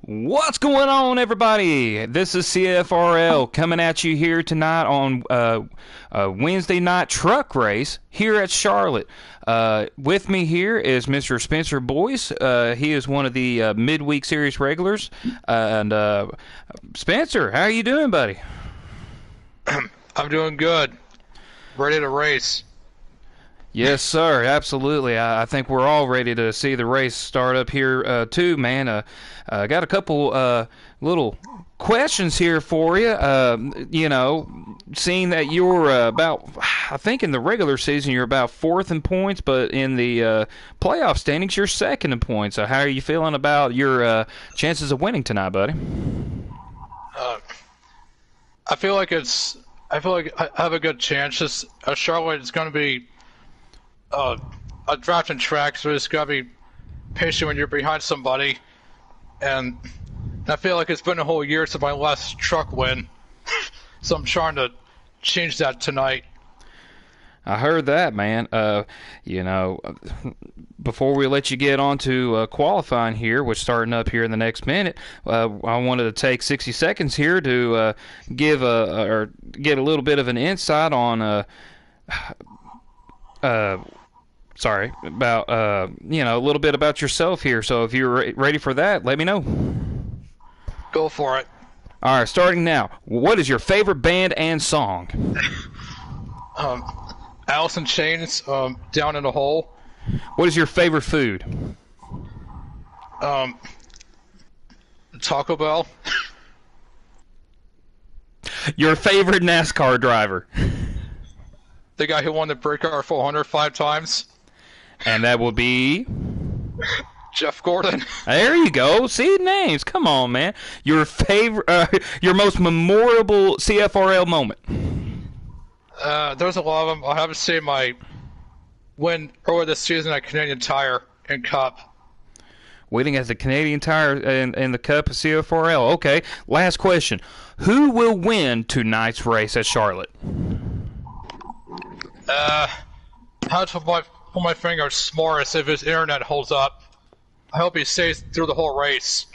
What's going on, everybody? This is CFRL coming at you here tonight on Wednesday night truck race here at Charlotte. With me here is Mr. Spencer Boyce. He is one of the Midweek Series regulars. Spencer, how are you doing, buddy? I'm doing good. Ready to race. Yes, sir. Absolutely. I think we're all ready to see the race start up here, too, man. Got a couple little questions here for you. Seeing that you're I think in the regular season you're about fourth in points, but in the playoff standings you're second in points. So how are you feeling about your chances of winning tonight, buddy? I feel like I have a good chance. Charlotte is going to be a drafting track, so it's got to be patient when you're behind somebody. And I feel like it's been a whole year since my last truck win, so I'm trying to change that tonight. I heard that, man. Before we let you get on to qualifying here, which starting up here in the next minute, I wanted to take 60 seconds here to get a little bit of an insight on a little bit about yourself here. So if you're ready for that, let me know. Go for it. All right, starting now. What is your favorite band and song? Alice in Chains, Down in a Hole. What is your favorite food? Taco Bell. Your favorite NASCAR driver? The guy who won the Breaker 400 5 times. And that would be Jeff Gordon. There you go. See names. Come on, man. Your favorite, your most memorable CFRL moment. There's a lot of them. I have to say my win earlier this season at Canadian Tire and Cup. Winning at the Canadian Tire and the Cup of CFRL. Okay. Last question. Who will win tonight's race at Charlotte? How to pull my finger smartest if his internet holds up. I hope he stays through the whole race.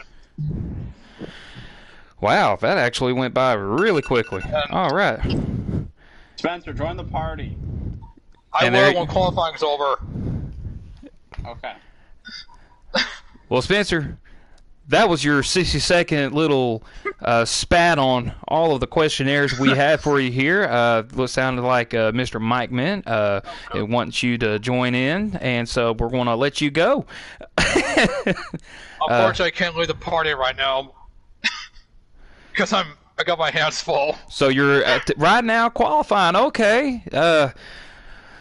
Wow, that actually went by really quickly. All right. Spencer, join the party. I will when qualifying's over. Okay. Well, Spencer, that was your 60-second little spat on all of the questionnaires we had for you here. It sounded like Mr. Mike Mint wants you to join in, and so we're going to let you go. Unfortunately, I can't leave the party right now because I got my hands full. So you're right now qualifying. Okay.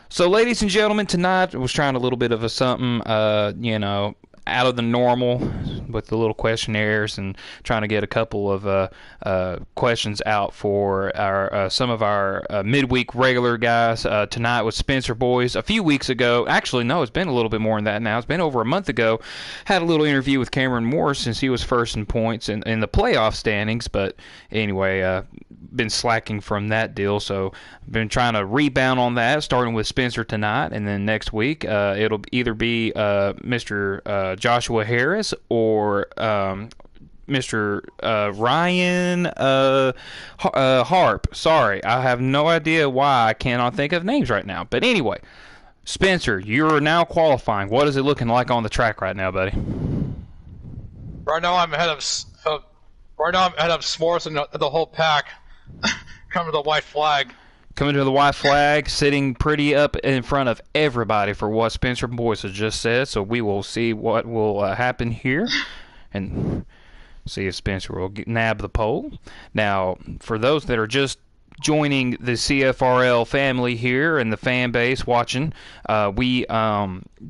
So, ladies and gentlemen, tonight I was trying a little bit of a something, out of the normal with the little questionnaires and trying to get a couple of questions out for our some of our midweek regular guys. Tonight was Spencer Boyce. A few weeks ago, actually no, it's been a little bit more than that now. It's been over a month ago. Had a little interview with Cameron Morris since he was first in points in the playoff standings. But anyway, been slacking from that deal, so been trying to rebound on that, starting with Spencer tonight, and then next week it'll either be Mr. Joshua Harris or Mr. Ryan Harp. Sorry, I have no idea why I cannot think of names right now. But anyway, Spencer, you're now qualifying. What is it looking like on the track right now, buddy? Right now I'm ahead of S'mores and the whole pack. Coming to the white flag. Coming to the white flag, sitting pretty up in front of everybody for what Spencer Boyce has just said. So we will see what will happen here and see if Spencer will nab the pole. Now, for those that are just joining the CFRL family here and the fan base watching, we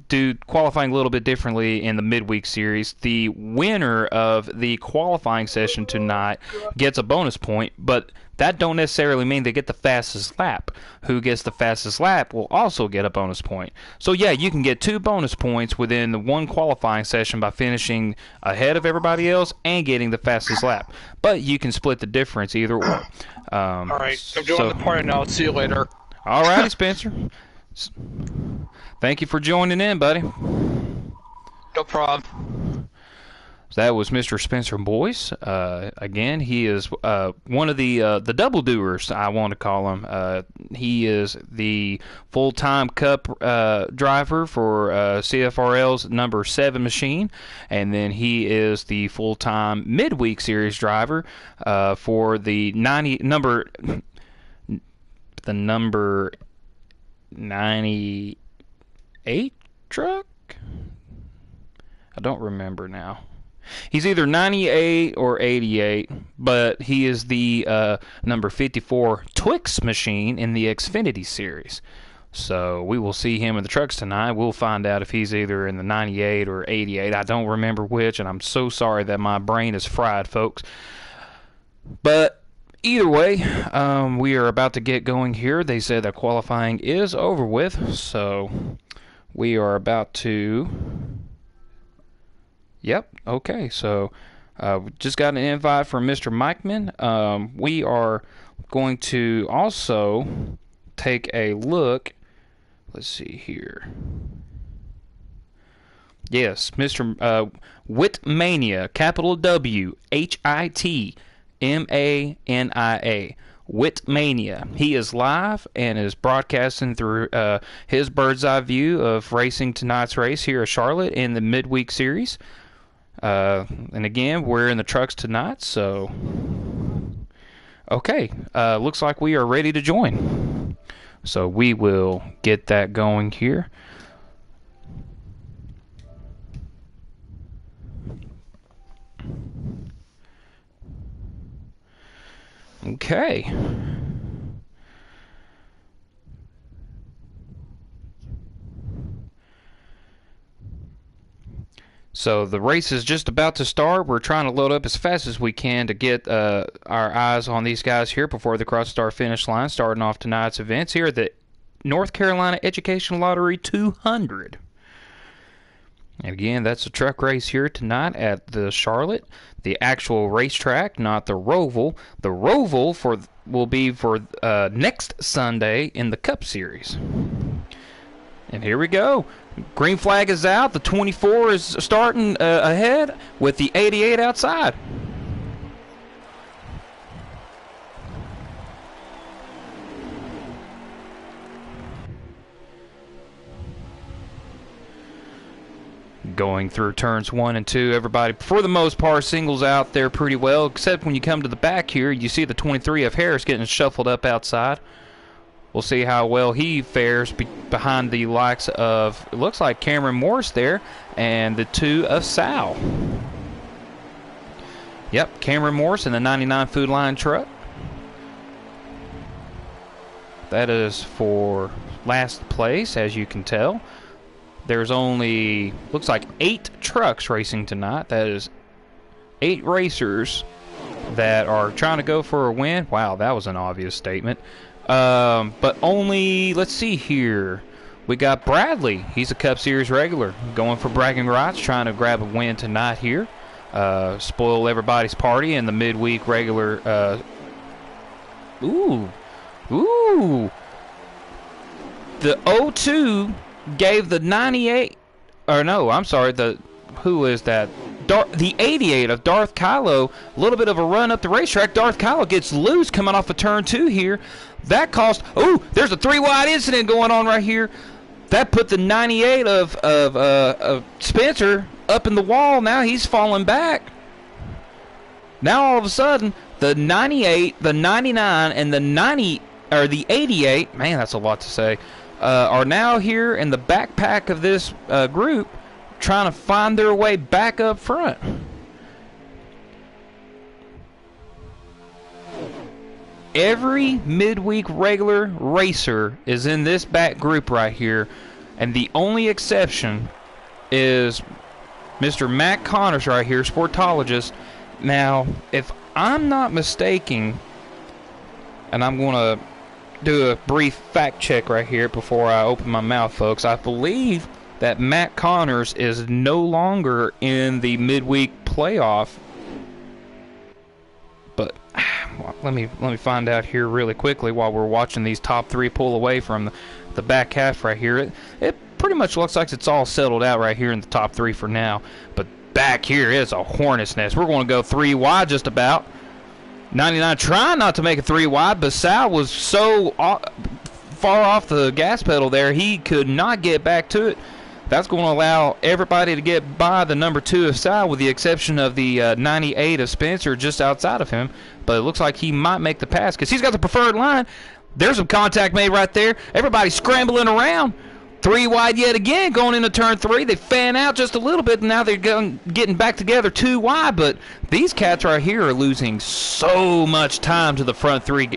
do qualifying a little bit differently in the midweek series. The winner of the qualifying session tonight gets a bonus point, but that don't necessarily mean they get the fastest lap. Who gets the fastest lap will also get a bonus point. So yeah, you can get 2 bonus points within the one qualifying session by finishing ahead of everybody else and getting the fastest lap. But you can split the difference either or. All right, I'm doing the party now. See you later. All righty, Spencer. Thank you for joining in, buddy. No problem. So that was Mr. Spencer Boyce. Again, he is one of the double doers, I want to call him. He is the full-time Cup driver for CFRL's number 7 machine, and then he is the full-time Midweek Series driver for the number 98 truck. I don't remember now. He's either 98 or 88, but he is the number 54 Twix machine in the Xfinity series. So we will see him in the trucks tonight. We'll find out if he's either in the 98 or 88. I don't remember which, and I'm so sorry that my brain is fried, folks. But either way, we are about to get going here. They said that qualifying is over with, so we are about to... Yep, okay, so just got an invite from Mr. Mikeman. We are going to also take a look. Let's see here. Yes, Mr. Whitmania, capital W, Hitmania. Whitmania. He is live and is broadcasting through his bird's eye view of racing tonight's race here at Charlotte in the Midweek Series. And again, we're in the trucks tonight, so okay, looks like we are ready to join. So we will get that going here. Okay. So the race is just about to start. We're trying to load up as fast as we can to get our eyes on these guys here before they cross the start finish line, starting off tonight's events here at the North Carolina Education Lottery 200. And again, that's a truck race here tonight at the Charlotte, the actual racetrack, not the Roval. The Roval will be for next Sunday in the Cup Series. And here we go. Green flag is out. The 24 is starting ahead with the 88 outside. Going through turns 1 and 2, everybody, for the most part, singles out there pretty well, except when you come to the back here, you see the 23 of Harris getting shuffled up outside. We'll see how well he fares behind the likes of, it looks like Cameron Morris there, and the 2 of Sal. Yep, Cameron Morris in the 99 Food Line truck. That is for last place, as you can tell. There's only, looks like 8 trucks racing tonight. That is 8 racers that are trying to go for a win. Wow, that was an obvious statement. But only, let's see here. We got Bradley. He's a Cup Series regular, going for bragging rights, trying to grab a win tonight here. Spoil everybody's party in the midweek regular. Ooh. The 02 gave the 98, or no, I'm sorry, who is that? The 88 of Darth Kylo, a little bit of a run up the racetrack. Darth Kylo gets loose coming off of turn 2 here. That cost, there's a 3-wide incident going on right here. That put the 98 of Spencer up in the wall. Now he's falling back. Now all of a sudden, the 98, the 99, and the 90, or the 88, man, that's a lot to say, are now here in the backpack of this group, trying to find their way back up front. Every midweek regular racer is in this back group right here, and the only exception is Mr. Matt Connors right here, sportologist. Now, if I'm not mistaken, and I'm going to do a brief fact check right here before I open my mouth, folks, I believe that Matt Connors is no longer in the midweek playoff. But let me find out here really quickly while we're watching these top 3 pull away from the back half right here. It pretty much looks like it's all settled out right here in the top 3 for now. But back here is a hornet's nest. We're going to go 3 wide just about. 99 trying not to make a 3 wide, but Sal was so far off the gas pedal there, he could not get back to it. That's going to allow everybody to get by the number 2 of Sal, with the exception of the 98 of Spencer just outside of him. But it looks like he might make the pass because he's got the preferred line. There's some contact made right there. Everybody's scrambling around. 3 wide yet again going into turn 3. They fan out just a little bit, and now they're getting back together 2 wide. But these cats right here are losing so much time to the front 3.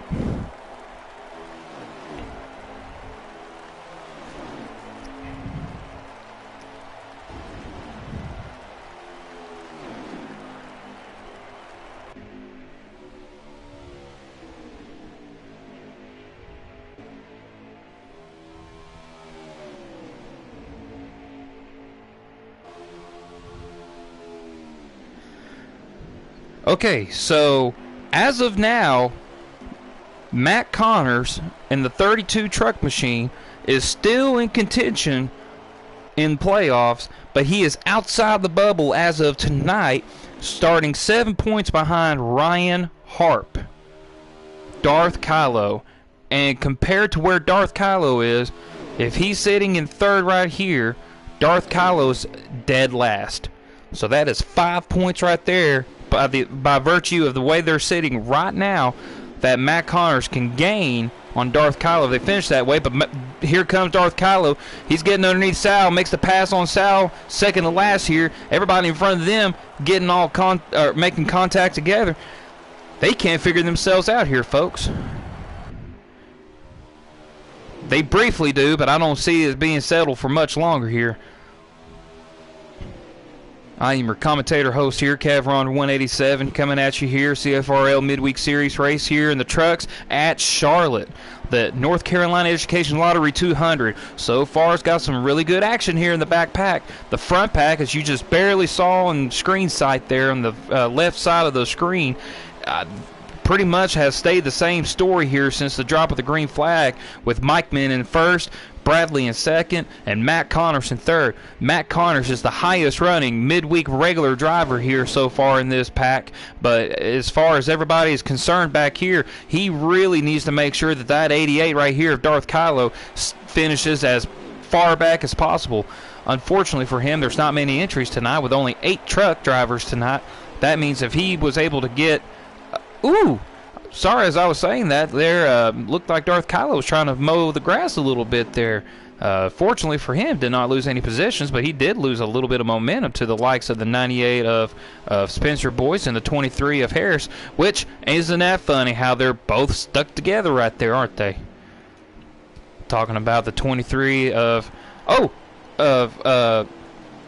Okay, so as of now, Matt Connors in the 32 truck machine is still in contention in playoffs, but he is outside the bubble as of tonight, starting 7 points behind Ryan Harp, Darth Kylo. And compared to where Darth Kylo is, if he's sitting in 3rd right here, Darth Kylo's dead last. So that is 5 points right there by virtue of the way they're sitting right now that Matt Connors can gain on Darth Kylo if they finish that way. But here comes Darth Kylo. He's getting underneath Sal, makes the pass on Sal, second to last here. Everybody in front of them getting all making contact together. They can't figure themselves out here, folks. They briefly do, but I don't see it being settled for much longer here. I am your commentator host here, Kevron187, coming at you here, CFRL Midweek Series race here in the trucks at Charlotte. The North Carolina Education Lottery 200. So far, it's got some really good action here in the back pack. The front pack, as you just barely saw on screen sight there on the left side of the screen, pretty much has stayed the same story here since the drop of the green flag, with Mike Min in first, Bradley in second, and Matt Connors in third. Matt Connors is the highest running midweek regular driver here so far in this pack, but as far as everybody is concerned back here, he really needs to make sure that that 88 right here of Darth Kylo finishes as far back as possible. Unfortunately for him, there's not many entries tonight with only 8 truck drivers tonight. That means if he was able to get sorry, as I was saying that, there looked like Darth Kylo was trying to mow the grass a little bit there. Fortunately for him, did not lose any positions, but he did lose a little bit of momentum to the likes of the 98 of Spencer Boyce and the 23 of Harris, which, isn't that funny how they're both stuck together right there, aren't they? Talking about the 23 of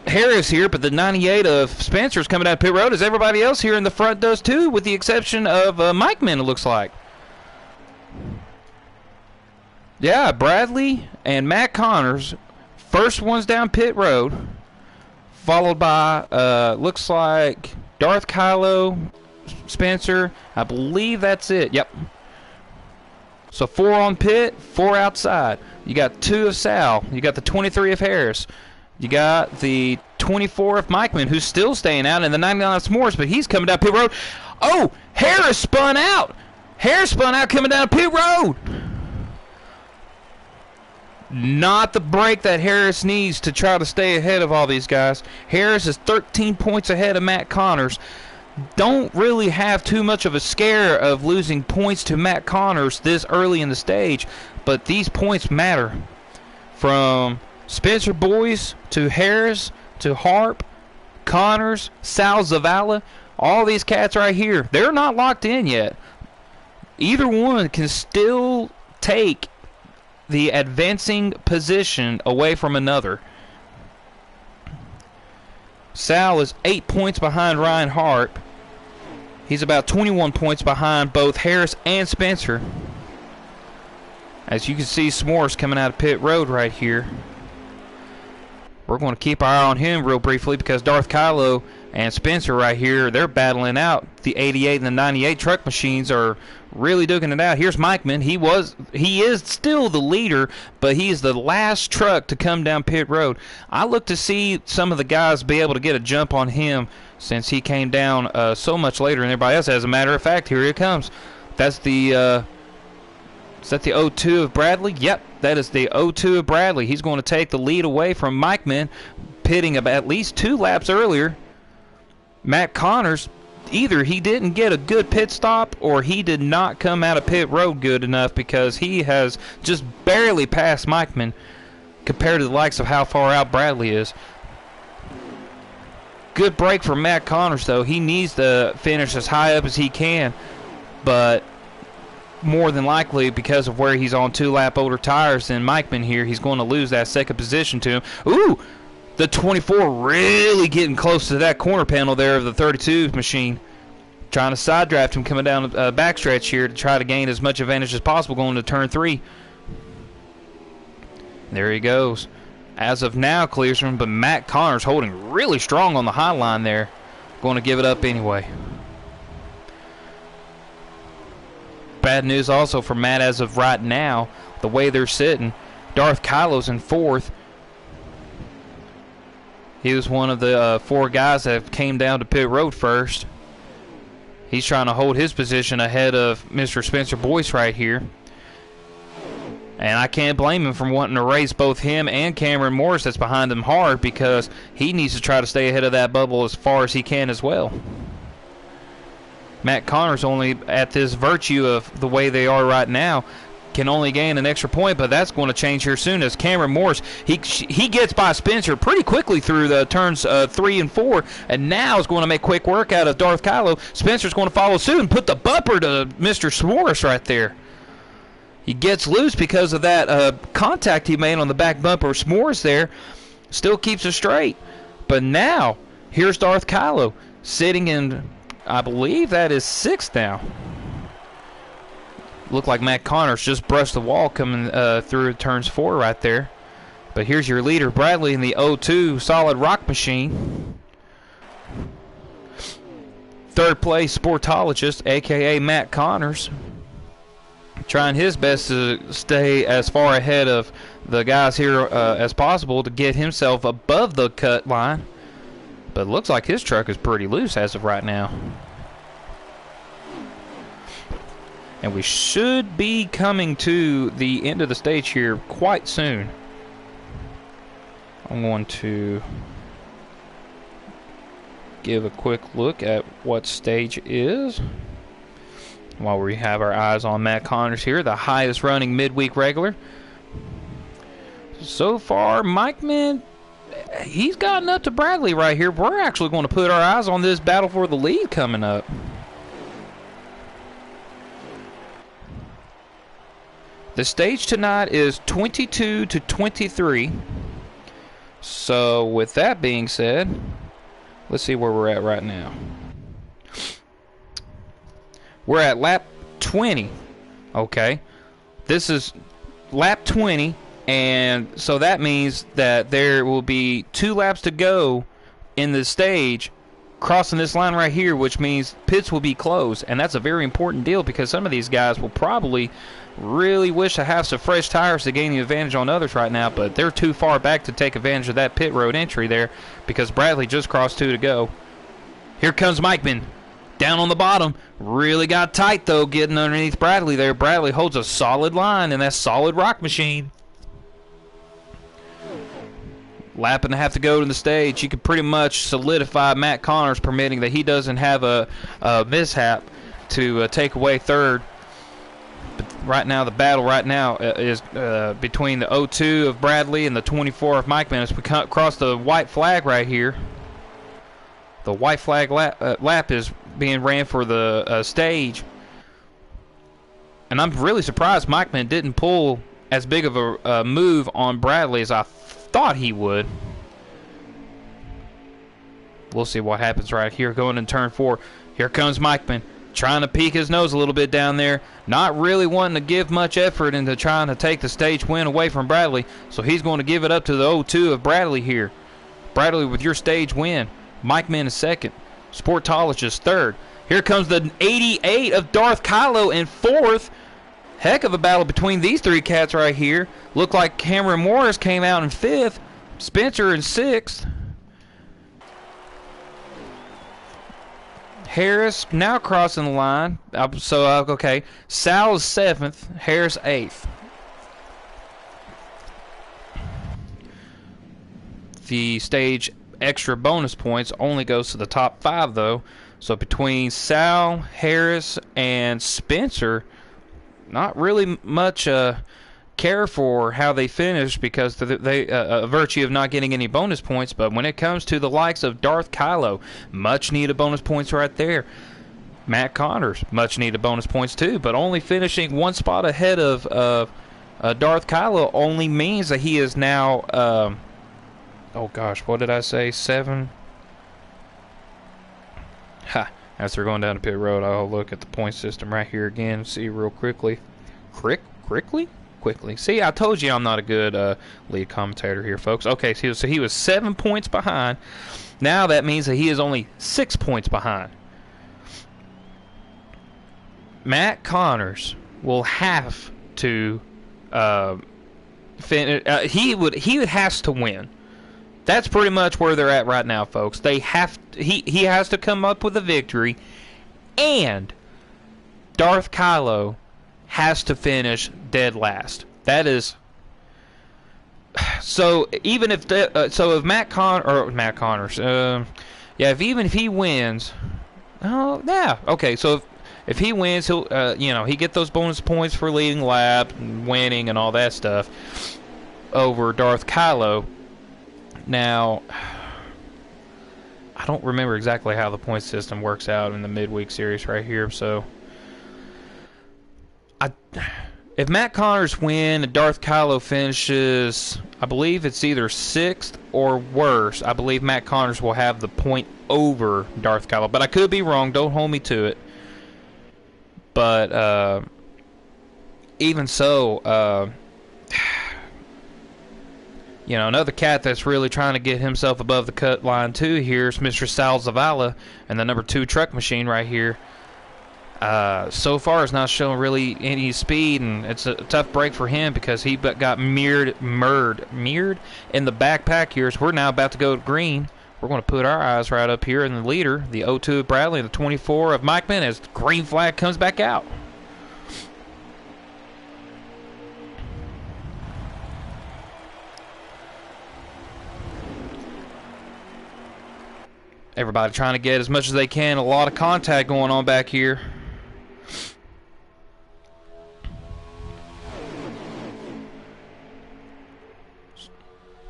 Harris here, but the 98 of Spencer's coming down pit road, as everybody else here in the front does too, with the exception of Mike Min, it looks like. Yeah, Bradley and Matt Connors, first ones down pit road, followed by, looks like Darth Kylo, Spencer, I believe that's it, yep. So 4 on pit, 4 outside. You got 2 of Sal, you got the 23 of Harris, you got the 24 of Mike Min, who's still staying out, and the 99 of S'mores, but he's coming down pit road. Oh, Harris spun out. Harris spun out coming down pit road. Not the break that Harris needs to try to stay ahead of all these guys. Harris is 13 points ahead of Matt Connors. Don't really have too much of a scare of losing points to Matt Connors this early in the stage, but these points matter. From Spencer Boyce to Harris to Harp, Connors, Sal Zavala, all these cats right here, they're not locked in yet. Either one can still take the advancing position away from another. Sal is 8 points behind Ryan Harp. He's about 21 points behind both Harris and Spencer. As you can see, S'mores coming out of pit road right here. We're going to keep our eye on him real briefly because Darth Kylo and Spencer right here, they're battling out. The 88 and the 98 truck machines are really duking it out. Here's Mikeman. He is still the leader, but he's the last truck to come down pit road. I look to see some of the guys be able to get a jump on him since he came down so much later than everybody else. As a matter of fact, here it comes. That's the is that the 02 of Bradley? Yep, that is the 02 of Bradley. He's going to take the lead away from Mikeman, pitting about at least 2 laps earlier. Matt Connors, either he didn't get a good pit stop or he did not come out of pit road good enough, because he has just barely passed Mikeman compared to the likes of how far out Bradley is. Good break for Matt Connors, though. He needs to finish as high up as he can, but more than likely, because of where he's on 2-lap older tires than Mikeman here, he's going to lose that second position to him. Ooh! The 24 really getting close to that corner panel there of the 32 machine. Trying to side draft him coming down the backstretch here to try to gain as much advantage as possible going to turn 3. There he goes. As of now, clears him, but Matt Connors holding really strong on the high line there. Going to give it up anyway. Bad news also for Matt as of right now, the way they're sitting. Darth Kylo's in 4th. He was one of the 4 guys that came down to pit road first. He's trying to hold his position ahead of Mr. Spencer Boyce right here. And I can't blame him for wanting to race both him and Cameron Morris that's behind him hard, because he needs to try to stay ahead of that bubble as far as he can as well. Matt Connors only, at this virtue of the way they are right now, can only gain an extra point, but that's going to change here soon as Cameron Morris, he gets by Spencer pretty quickly through the turns 3 and 4, and now is going to make quick work out of Darth Kylo. Spencer's going to follow suit and put the bumper to Mr. Morris right there. He gets loose because of that contact he made on the back bumper. S'mores there still keeps it straight. But now, here's Darth Kylo sitting in, I believe that is 6th now. Looked like Matt Connors just brushed the wall coming through turns 4 right there. But here's your leader, Bradley, in the 02 Solid Rock Machine. 3rd place Sportologist, a.k.a. Matt Connors, trying his best to stay as far ahead of the guys here as possible to get himself above the cut line. But it looks like his truck is pretty loose as of right now. And we should be coming to the end of the stage here quite soon. I'm going to give a quick look at what stage it is while we have our eyes on Matt Connors here, the highest running midweek regular. So far, Mikeman, he's gotten up to Bradley right here. We're actually going to put our eyes on this battle for the lead coming up. The stage tonight is 22 to 23. So with that being said, let's see where we're at right now. We're at lap 20. Okay. This is lap 20, and so that means that there will be 2 laps to go in the stage crossing this line right here, which means pits will be closed, and that's a very important deal because some of these guys will probably really wish to have some fresh tires to gain the advantage on others right now, but they're too far back to take advantage of that pit road entry there because Bradley just crossed 2 to go. Here comes Mikeman down on the bottom. Really got tight, though, getting underneath Bradley there. Bradley holds a solid line in that Solid Rock Machine. Lap and a half to go to the stage. You can pretty much solidify Matt Connors, permitting that he doesn't have a mishap to take away 3rd. But right now, the battle right now is between the 02 of Bradley and the 24 of Mikeman. As we cross the white flag right here, the white flag lap is being ran for the stage. And I'm really surprised Mikeman didn't pull as big of a move on Bradley as I thought he would. We'll see what happens right here going in turn 4. Here comes Mikeman, trying to peek his nose a little bit down there, not really wanting to give much effort into trying to take the stage win away from Bradley, so he's going to give it up to the 02 of Bradley here. Bradley with your stage win. Mike Man is second. Sportologist third. Here comes the 88 of Darth Kylo in fourth. Heck of a battle between these three cats right here. Looked like Cameron Morris came out in fifth. Spencer in sixth. Harris now crossing the line. Okay. Sal is seventh. Harris eighth. The stage extra bonus points only goes to the top 5 though. So between Sal, Harris, and Spencer, not really much care for how they finish because they virtue of not getting any bonus points. But when it comes to the likes of Darth Kylo, much needed bonus points right there. Matt Connors, much needed bonus points too, but only finishing one spot ahead of Darth Kylo only means that he is now oh gosh, what did I say? 7. Ha! As they're going down the pit road, I'll look at the point system right here again and see real quickly. Quickly. See, I told you I'm not a good lead commentator here, folks. Okay, so he was 7 points behind. Now that means that he is only 6 points behind. Matt Connors will have to finish. He has to win. That's pretty much where they're at right now, folks. He has to come up with a victory, and Darth Kylo has to finish dead last. That is so. Even if if Matt Connors, if he wins, oh yeah, okay. So if he wins, he'll he get those bonus points for leading lap, and winning, and all that stuff over Darth Kylo. Now, I don't remember exactly how the point system works out in the midweek series right here, so if Matt Connors wins and Darth Kylo finishes, I believe it's either 6th or worse, I believe Matt Connors will have the point over Darth Kylo, but I could be wrong, don't hold me to it. But even so, another cat that's really trying to get himself above the cut line too here is Mr. Sal Zavala and the number 2 truck machine right here. So far it's not showing really any speed, and it's a tough break for him because he got mirrored in the backpack here. So we're now about to go to green. We're going to put our eyes right up here in the leader, the 02 of Bradley and the 24 of Mike Mann, as the green flag comes back out. Everybody trying to get as much as they can. A lot of contact going on back here.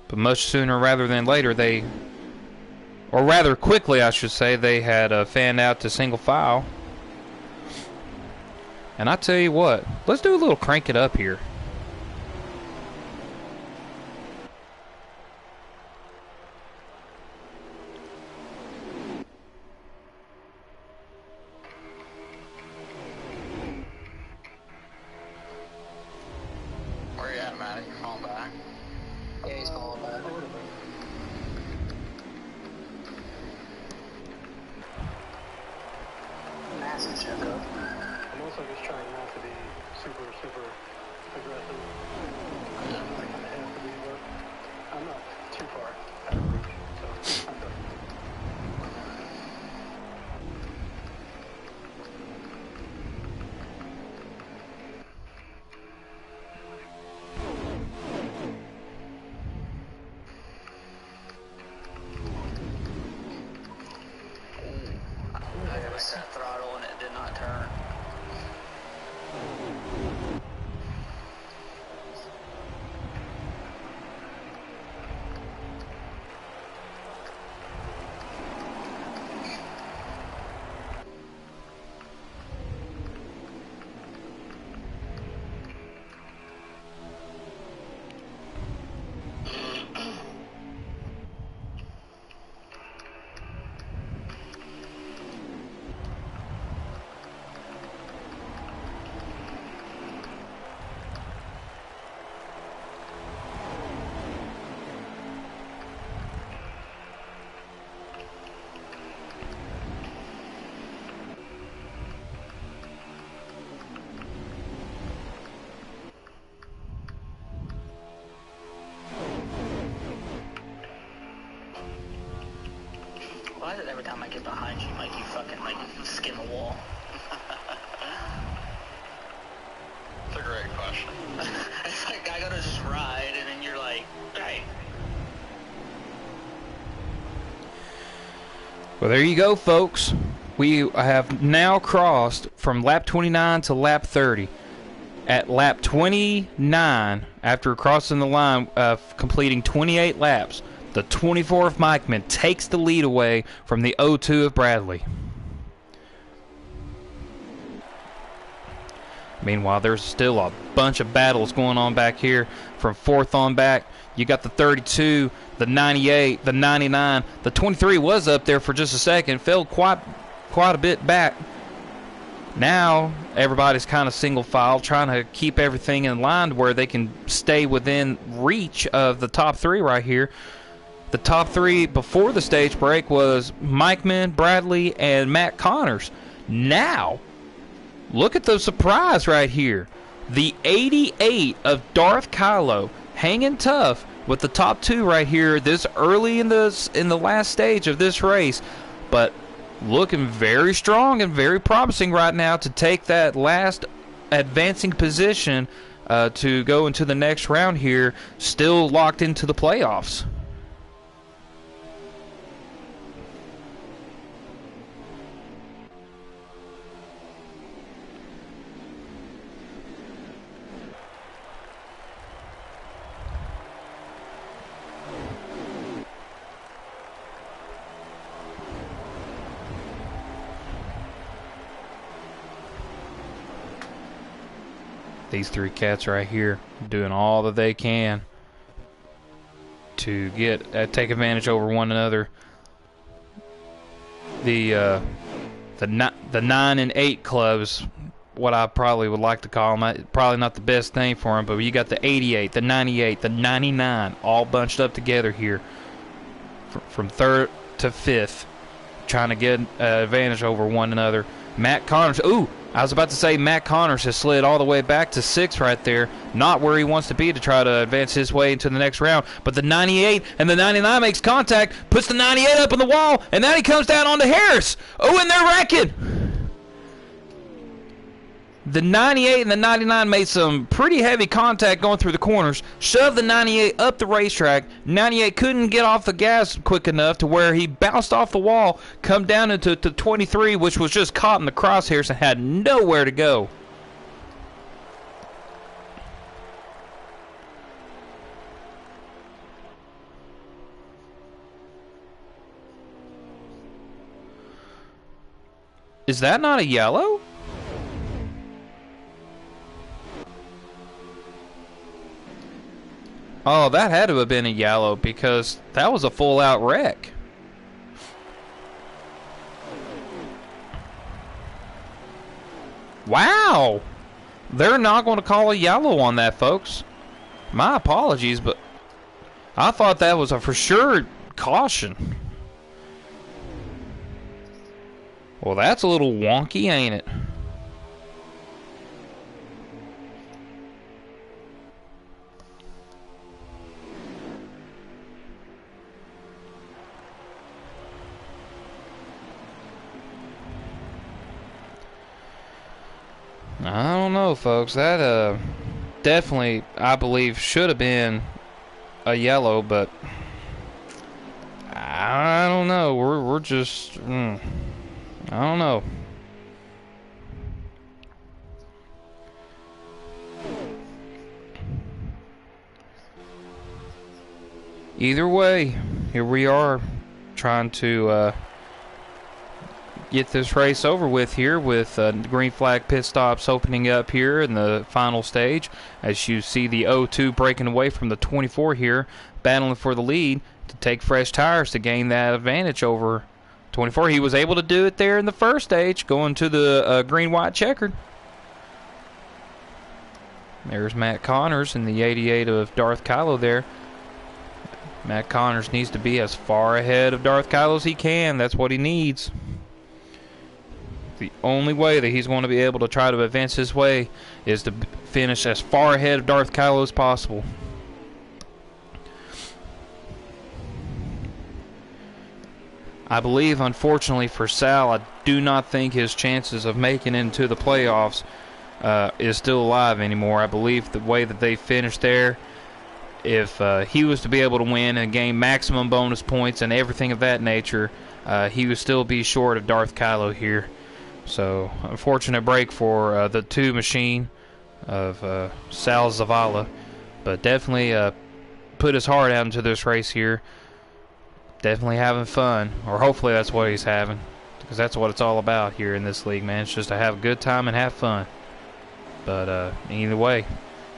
But much sooner rather than later, or rather quickly I should say, they had fanned out to single file. And I tell you what, let's do a little crank it up here. Set throttle and it did not turn. time I get behind you, Mike, you fucking, like, skim a wall? That's a great question. It's like, I gotta just ride, and then you're like, hey. Well, there you go, folks. We have now crossed from lap 29 to lap 30. At lap 29, after crossing the line, completing 28 laps, the 24 of Mikeman takes the lead away from the 02 of Bradley. Meanwhile, there's still a bunch of battles going on back here. From 4th on back, you got the 32, the 98, the 99. The 23 was up there for just a second, fell quite a bit back. Now, everybody's kind of single file, trying to keep everything in line where they can stay within reach of the top 3 right here. The top 3 before the stage break was Mikeman, Bradley, and Matt Connors. Now, look at the surprise right here. The 88 of Darth Kylo hanging tough with the top 2 right here this early in the last stage of this race. But looking very strong and very promising right now to take that last advancing position to go into the next round here, still locked into the playoffs. These 3 cats right here doing all that they can to get take advantage over one another. The 9 and 8 clubs, what I probably would like to call them, probably not the best name for them, but you got the 88, the 98, the 99, all bunched up together here from 3rd to 5th, trying to get advantage over one another. Matt Connors, ooh, I was about to say Matt Connors has slid all the way back to 6th right there. Not where he wants to be to try to advance his way into the next round. But the 98 and the 99 makes contact, puts the 98 up on the wall, and now he comes down onto Harris. Oh, and they're wrecking. The 98 and the 99 made some pretty heavy contact going through the corners, shoved the 98 up the racetrack. 98 couldn't get off the gas quick enough to where he bounced off the wall, come down into the 23, which was just caught in the crosshairs and had nowhere to go. Is that not a yellow? Oh, that had to have been a yellow because that was a full-out wreck. Wow! They're not going to call a yellow on that, folks. My apologies, but I thought that was a for sure caution. Well, that's a little wonky, ain't it? I don't know, folks. That definitely, I believe, should have been a yellow, but I don't know. We're just I don't know. Either way, here we are trying to get this race over with here with green flag pit stops opening up here in the final stage. As you see the 02 breaking away from the 24 here, battling for the lead to take fresh tires to gain that advantage over 24. He was able to do it there in the first stage, going to the green-white checkered. There's Matt Connors in the 88 of Darth Kylo there. Matt Connors needs to be as far ahead of Darth Kylo as he can. That's what he needs. The only way that he's going to be able to try to advance his way is to finish as far ahead of Darth Kylo as possible. I believe, unfortunately for Sal, I do not think his chances of making it into the playoffs is still alive anymore. I believe the way that they finished there, if he was to be able to win and gain maximum bonus points and everything of that nature, he would still be short of Darth Kylo here. So, unfortunate break for the 2 machine of Sal Zavala. But definitely put his heart out into this race here. Definitely having fun. Or hopefully that's what he's having. Because that's what it's all about here in this league, man. It's just to have a good time and have fun. But either way,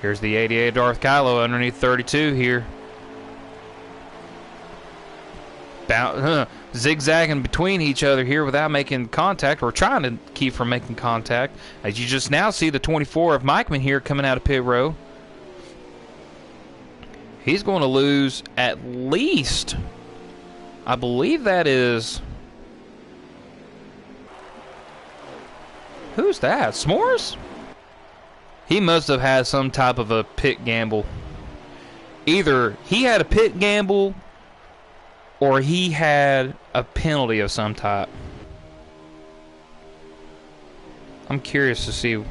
here's the 88 Darth Kylo underneath 32 here. Zigzagging between each other here without making contact, or trying to keep from making contact. As you just now see the 24 of Mikeman here coming out of pit row. He's going to lose at least, I believe that is, who's that? S'mores? He must have had some type of a pit gamble. Either he had a pit gamble or he had a penalty of some type. I'm curious to see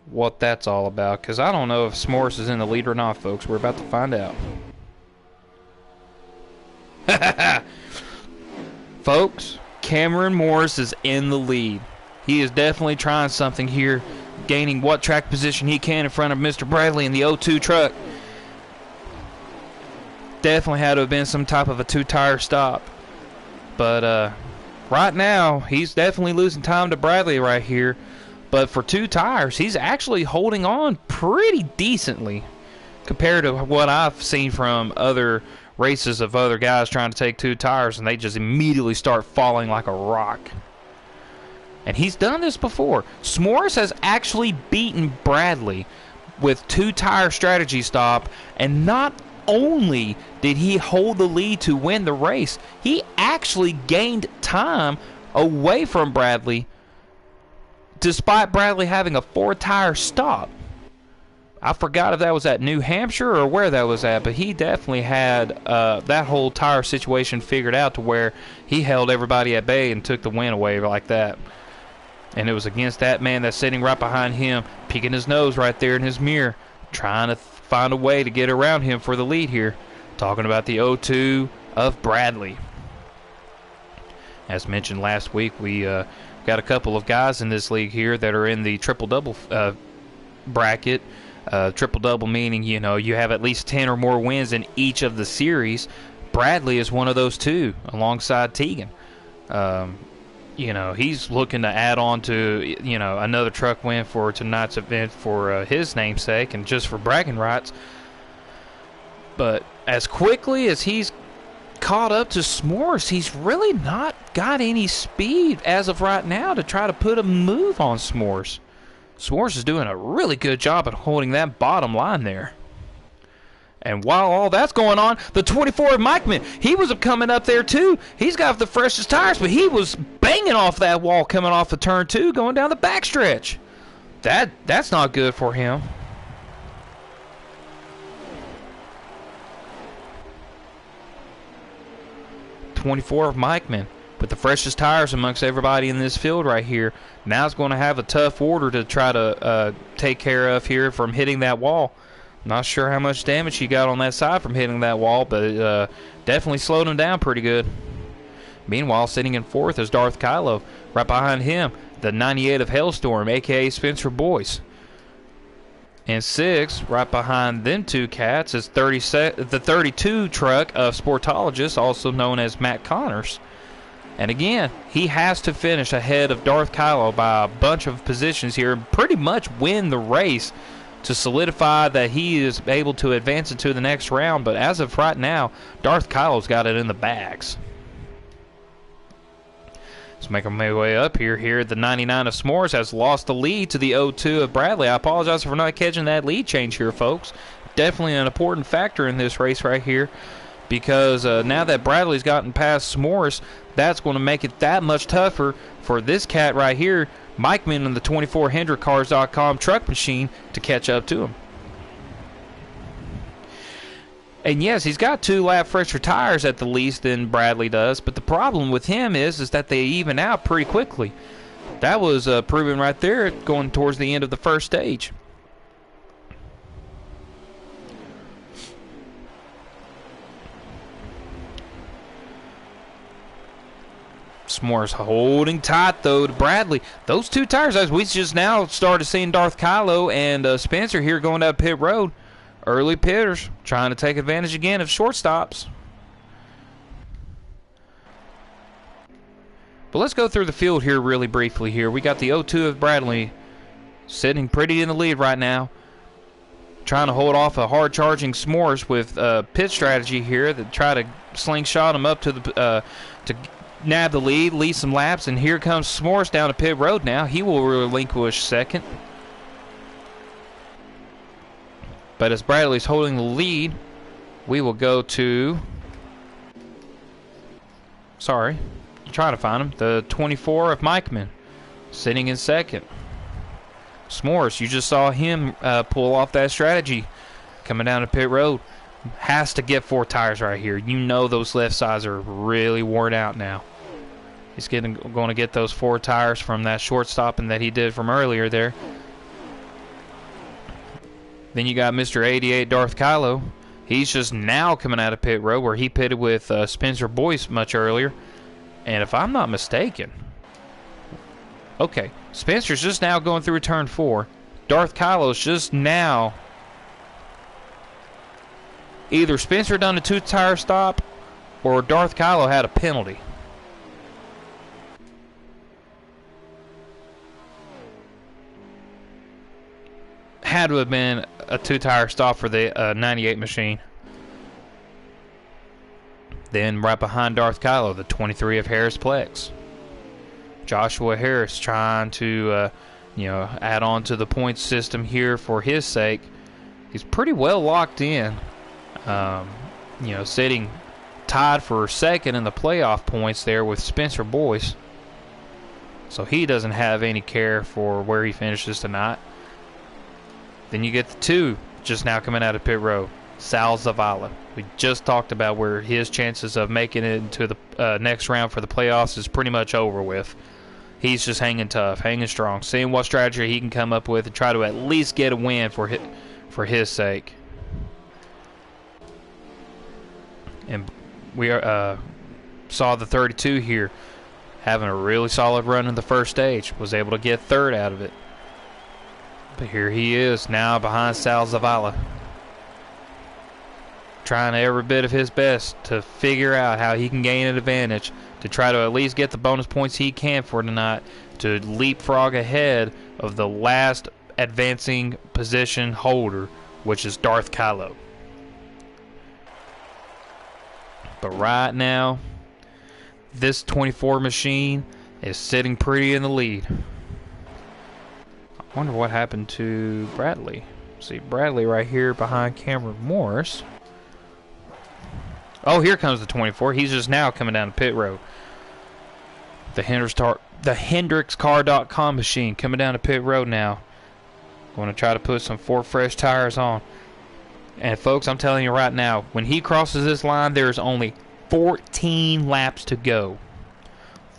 what that's all about, because I don't know if S'mores is in the lead or not, folks. We're about to find out. Folks, Cameron Morris is in the lead. He is definitely trying something here, gaining what track position he can in front of Mr. Bradley in the 02 truck. Definitely had to have been some type of a 2-tire stop. But right now, he's definitely losing time to Bradley right here. But for 2 tires, he's actually holding on pretty decently compared to what I've seen from other races of other guys trying to take 2 tires, and they just immediately start falling like a rock. And he's done this before. S'mores has actually beaten Bradley with 2-tire strategy stop, and not only did he hold the lead to win the race, he actually gained time away from Bradley despite Bradley having a 4-tire stop. I forgot if that was at New Hampshire or where that was at, but he definitely had that whole tire situation figured out to where he held everybody at bay and took the win away like that. And it was against that man that's sitting right behind him, peeking his nose right there in his mirror, trying to find a way to get around him for the lead here. Talking about the 02 of Bradley. As mentioned last week, we got a couple of guys in this league here that are in the triple-double bracket. Triple-double meaning, you know, you have at least 10 or more wins in each of the series. Bradley is one of those 2, alongside Tegan. You know, he's looking to add on to, you know, another truck win for tonight's event for his namesake and just for bragging rights. But as quickly as he's caught up to S'mores, he's really not got any speed as of right now to try to put a move on S'mores. S'mores is doing a really good job at holding that bottom line there. And while all that's going on, the 24 of Mikeman, he was coming up there too. He's got the freshest tires, but he was banging off that wall coming off of turn 2 going down the backstretch. That's not good for him. .24 of Mikeman with the freshest tires amongst everybody in this field right here. Now it's going to have a tough order to try to take care of here from hitting that wall. Not sure how much damage he got on that side from hitting that wall, but it definitely slowed him down pretty good. Meanwhile, sitting in 4th is Darth Kylo. Right behind him, the 98 of Hailstorm, a.k.a. Spencer Boyce. In 6th, right behind them 2 cats, is the 32 truck of Sportologist, also known as Matt Connors. And again, he has to finish ahead of Darth Kylo by a bunch of positions here and pretty much win the race to solidify that he is able to advance into the next round. But as of right now, Darth Kylo's got it in the bags. Let's make my way up here. The 99 of S'mores has lost the lead to the 02 of Bradley. I apologize for not catching that lead change here, folks. Definitely an important factor in this race right here, because now that Bradley's gotten past S'mores, that's going to make it that much tougher for this cat right here, Mikeman in the 24HendrickCars.com truck machine, to catch up to him. And yes, he's got 2 lap fresher tires at the least than Bradley does, but the problem with him is that they even out pretty quickly. That was proven right there going towards the end of the first stage. S'more's holding tight, though, to Bradley. Those 2 tires, as we just now started seeing Darth Kylo and Spencer here going down pit road. Early pitters trying to take advantage again of short stops. But let's go through the field here really briefly here. We got the 0-2 of Bradley sitting pretty in the lead right now. Trying to hold off a hard-charging S'mores with pit strategy here that try to slingshot him up to the to nab the lead some laps, and here comes S'mores down to pit road now. He will relinquish second. But as Bradley's holding the lead, we will go to... Sorry, I'm trying to find him. The 24 of Mikeman, sitting in second. S'mores, you just saw him pull off that strategy coming down to pit road. Has to get 4 tires right here. You know those left sides are really worn out now. He's going to get those 4 tires from that short stopping that he did from earlier there. Then you got Mr. 88 Darth Kylo. He's just now coming out of pit road where he pitted with Spencer Boyce much earlier. And if I'm not mistaken... Okay, Spencer's just now going through turn 4. Darth Kylo's just now... Either Spencer done a 2-tire stop or Darth Kylo had a penalty. Had to have been a 2-tire stop for the 98 machine. Then right behind Darth Kylo, the 23 of Harris Plex. Joshua Harris trying to, add on to the point system here for his sake. He's pretty well locked in. Sitting tied for second in the playoff points there with Spencer Boyce. So he doesn't have any care for where he finishes tonight. Then you get the 2 just now coming out of pit road. Sal Zavala. We just talked about where his chances of making it into the next round for the playoffs is pretty much over with. He's just hanging tough, hanging strong, seeing what strategy he can come up with and try to at least get a win for his sake. And we saw the 32 here having a really solid run in the first stage. Was able to get third out of it. But here he is now behind Sal Zavala. Trying every bit of his best to figure out how he can gain an advantage to try to at least get the bonus points he can for tonight to leapfrog ahead of the last advancing position holder, which is Darth Kylo. But right now, this 24 machine is sitting pretty in the lead. I wonder what happened to Bradley. See, Bradley right here behind Cameron Morris. Oh, here comes the 24. He's just now coming down the pit road. The HendricksCar.com machine coming down the pit road now. Going to try to put some 4 fresh tires on. And folks, I'm telling you right now, when he crosses this line, there's only 14 laps to go.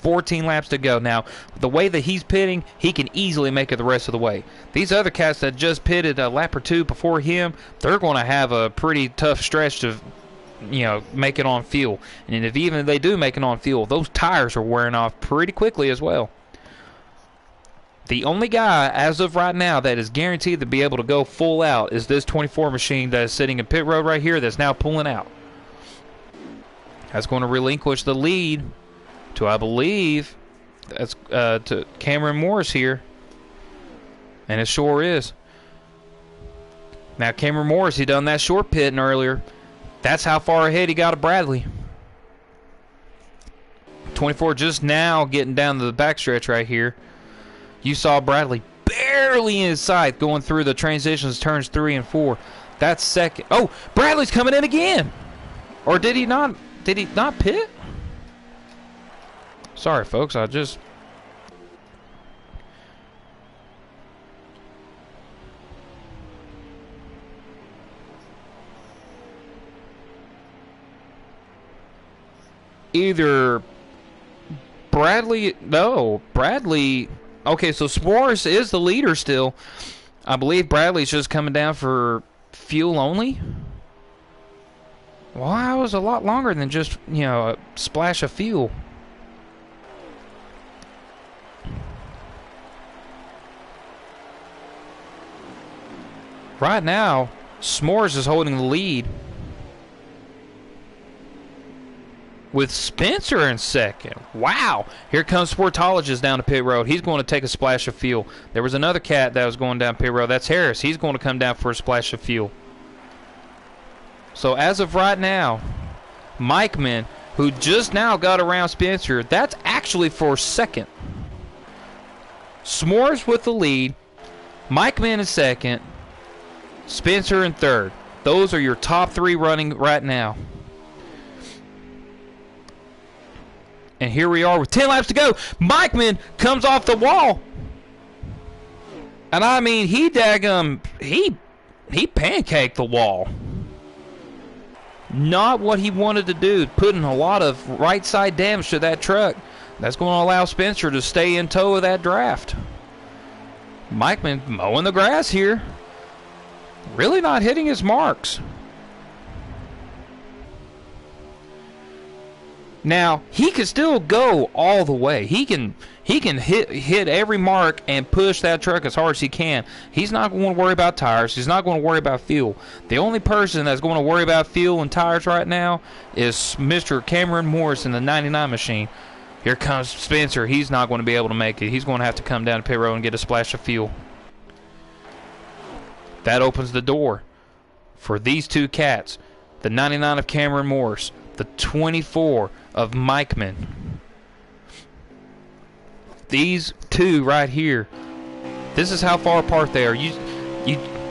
14 laps to go. Now, the way that he's pitting, he can easily make it the rest of the way. These other cats that just pitted a lap or 2 before him, they're going to have a pretty tough stretch to, make it on fuel. And if even they do make it on fuel, those tires are wearing off pretty quickly as well. The only guy, as of right now, that is guaranteed to be able to go full out is this 24 machine that is sitting in pit road right here that's now pulling out. That's going to relinquish the lead to, I believe, that's to Cameron Morris here. And it sure is. Now, Cameron Morris, he done that short pitting earlier. That's how far ahead he got of Bradley. 24 just now getting down to the backstretch right here. You saw Bradley barely in sight going through the transitions, turns 3 and 4. That's second. Oh, Bradley's coming in again. Or did he not? Did he not pit? Sorry, folks. I just... either Bradley. No, Bradley. Okay, so S'mores is the leader still. I believe Bradley's just coming down for fuel only. Well, that was a lot longer than just, you know, a splash of fuel. Right now, S'mores is holding the lead with Spencer in second. Wow. Here comes Sportologist down the pit road. He's going to take a splash of fuel. There was another cat that was going down pit road. That's Harris. He's going to come down for a splash of fuel. So as of right now, Mikeman, who just now got around Spencer, that's actually for second. S'mores with the lead. Mikeman in second. Spencer in third. Those are your top three running right now. And here we are with 10 laps to go. Mikeman comes off the wall. And I mean, he pancaked the wall. Not what he wanted to do, putting a lot of right side damage to that truck. That's going to allow Spencer to stay in tow of that draft. Mikeman mowing the grass here. Really not hitting his marks. Now, he can still go all the way. He can hit every mark and push that truck as hard as he can. He's not going to worry about tires. He's not going to worry about fuel. The only person that's going to worry about fuel and tires right now is Mr. Cameron Morris in the 99 machine. Here comes Spencer. He's not going to be able to make it. He's going to have to come down to pit road and get a splash of fuel. That opens the door for these two cats. The 99 of Cameron Morris. The 24 of Mikeman. These two right here. This is how far apart they are.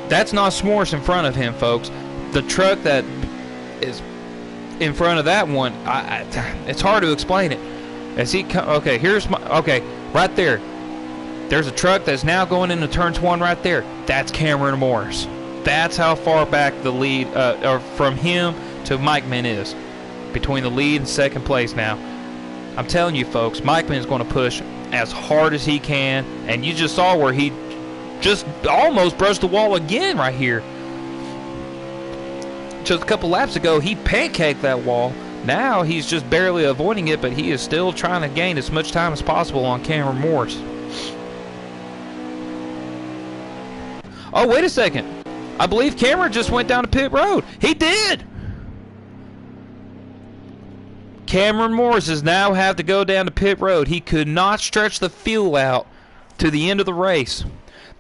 That's not S'mores in front of him, folks. The truck that is in front of that one, it's hard to explain it. As he okay, right there. There's a truck that's now going into turns 1 right there. That's Cameron Morris. That's how far back the lead, or from him to Mikeman is. Between the lead and second place now. I'm telling you, folks, Mikeman is going to push as hard as he can. And you just saw where he just almost brushed the wall again right here. Just a couple laps ago, he pancaked that wall. Now he's just barely avoiding it, but he is still trying to gain as much time as possible on Cameron Morris. Oh, wait a second. I believe Cameron just went down to pit road. He did. Cameron Morris has now have to go down to pit road. He could not stretch the fuel out to the end of the race.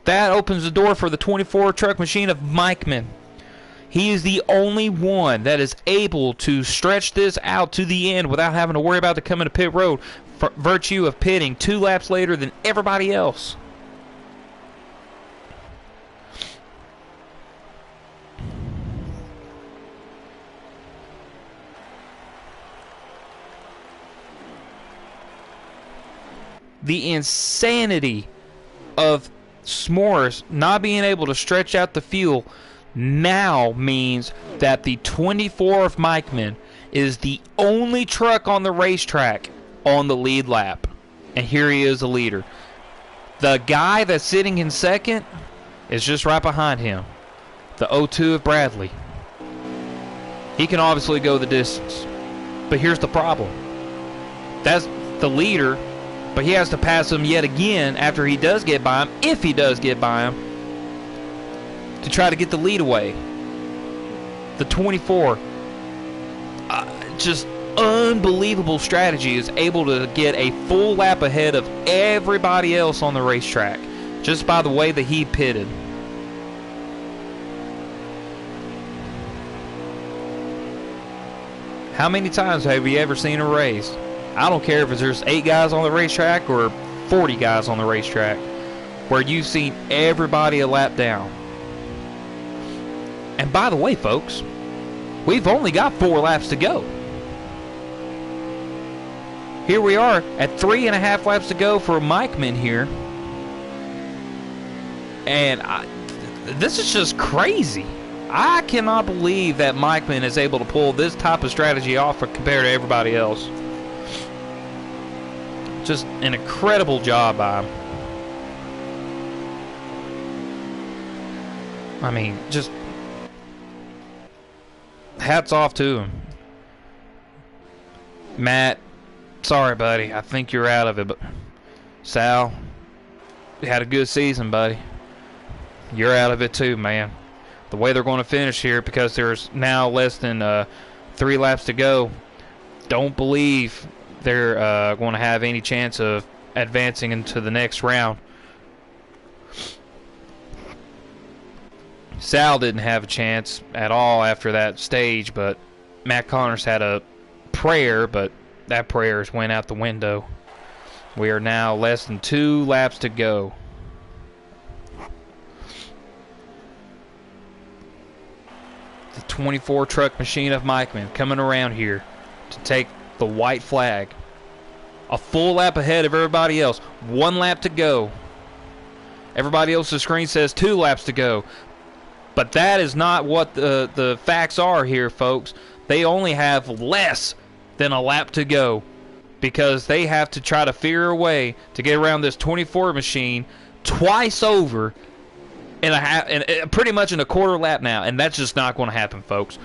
That opens the door for the 24 truck machine of Mikeman. He is the only one that is able to stretch this out to the end without having to worry about to come into pit road for virtue of pitting 2 laps later than everybody else. The insanity of S'mores not being able to stretch out the fuel now means that the 24 of Mikeman is the only truck on the racetrack on the lead lap. And here he is, the leader. The guy that's sitting in second is just right behind him. The 02 of Bradley. He can obviously go the distance. But here's the problem. That's the leader, but he has to pass him yet again after he does get by him, if he does get by him, to try to get the lead away. The 24, just unbelievable strategy, is able to get a full lap ahead of everybody else on the racetrack just by the way that he pitted. How many times have you ever seen a race? I don't care if there's 8 guys on the racetrack or 40 guys on the racetrack, where you've seen everybody a lap down. And by the way, folks, we've only got 4 laps to go. Here we are at 3.5 laps to go for Mikeman here. And this is just crazy. I cannot believe that Mikeman is able to pull this type of strategy off compared to everybody else. Just an incredible job by him. I mean, just hats off to him. Matt, sorry, buddy. I think you're out of it, but Sal, you had a good season, buddy. You're out of it too, man. The way they're going to finish here, because there's now less than 3 laps to go, don't believe they're going to have any chance of advancing into the next round. Sal didn't have a chance at all after that stage, but Matt Connors had a prayer, but that prayer has went out the window. We are now less than 2 laps to go. The 24 truck machine of Mikeman coming around here to take the white flag. A full lap ahead of everybody else. 1 lap to go. Everybody else's screen says 2 laps to go. But that is not what the facts are here, folks. They only have less than a lap to go, because they have to try to figure a way to get around this 24 machine twice over in a half, and pretty much in a quarter lap now, and that's just not going to happen, folks.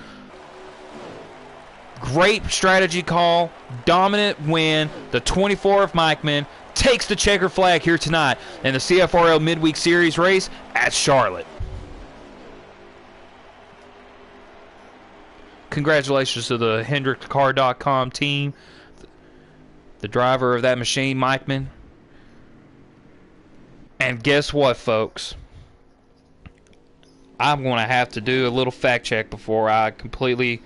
Great strategy call, dominant win. The 24 of Mikeman takes the checkered flag here tonight in the CFRL Midweek Series race at Charlotte. Congratulations to the HendricksCar.com team, the driver of that machine, Mikeman. And guess what, folks? I'm going to have to do a little fact check before I completely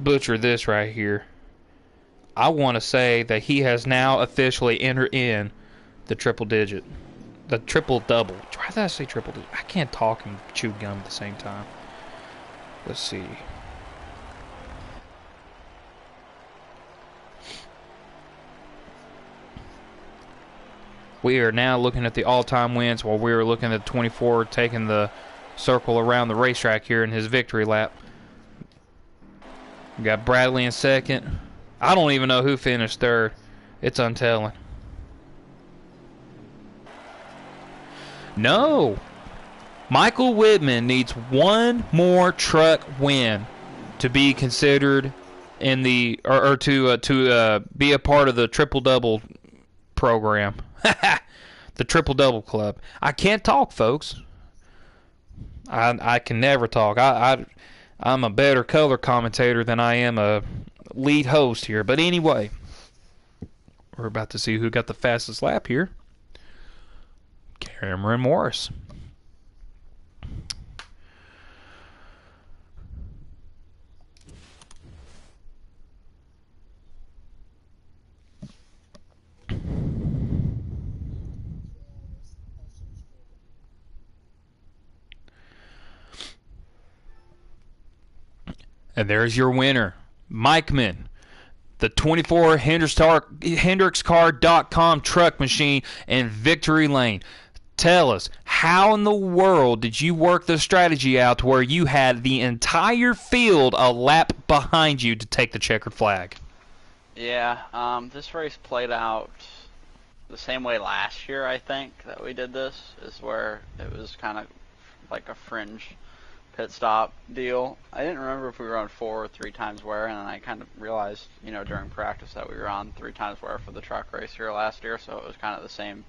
butcher this right here. I want to say that he has now officially entered in the triple digit. The triple double. Why did I say triple digit? I can't talk and chew gum at the same time. Let's see. We are now looking at the all-time wins while we were looking at 24 taking the circle around the racetrack here in his victory lap. We got Bradley in second. I don't even know who finished third. It's untelling. No. Michael Whitman needs 1 more truck win to be considered in the or to be a part of the triple double program. The triple double club. I can't talk, folks. I can never talk. I'm a better color commentator than I am a lead host here. But anyway, we're about to see who got the fastest lap here. Cameron Morris. And there's your winner, Mikeman, the 24 HendricksCar.com truck machine in victory lane. Tell us, how in the world did you work the strategy out to where you had the entire field a lap behind you to take the checkered flag? Yeah, this race played out the same way last year, I think, that we did this, is where it was kind of like a fringe pit stop deal. I didn't remember if we were on 4 or 3 times wear, and then I kind of realized, you know, during practice that we were on 3 times wear for the truck race here last year, so it was kind of the same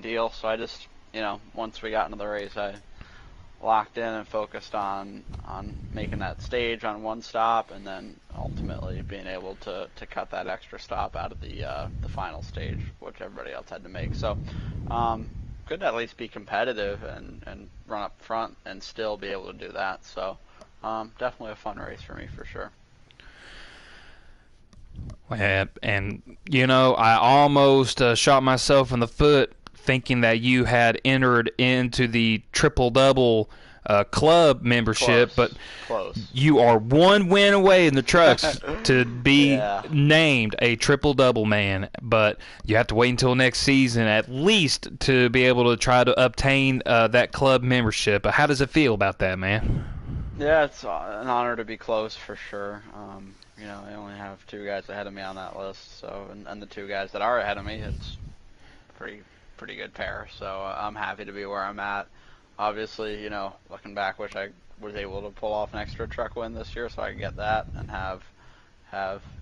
deal. So I just, you know, once we got into the race, I locked in and focused on making that stage on 1 stop, and then ultimately being able to cut that extra stop out of the final stage, which everybody else had to make. So could at least be competitive and run up front and still be able to do that. So definitely a fun race for me for sure. And you know, I almost shot myself in the foot thinking that you had entered into the triple double club membership, but you are 1 win away in the trucks to be named a triple double man. But you have to wait until next season at least to be able to try to obtain that club membership. How does it feel about that, man? Yeah, it's an honor to be close for sure. I only have 2 guys ahead of me on that list. So, and the 2 guys that are ahead of me, it's pretty good pair. So I'm happy to be where I'm at. Obviously, looking back, wish I was able to pull off an extra truck win this year, so I can get that and have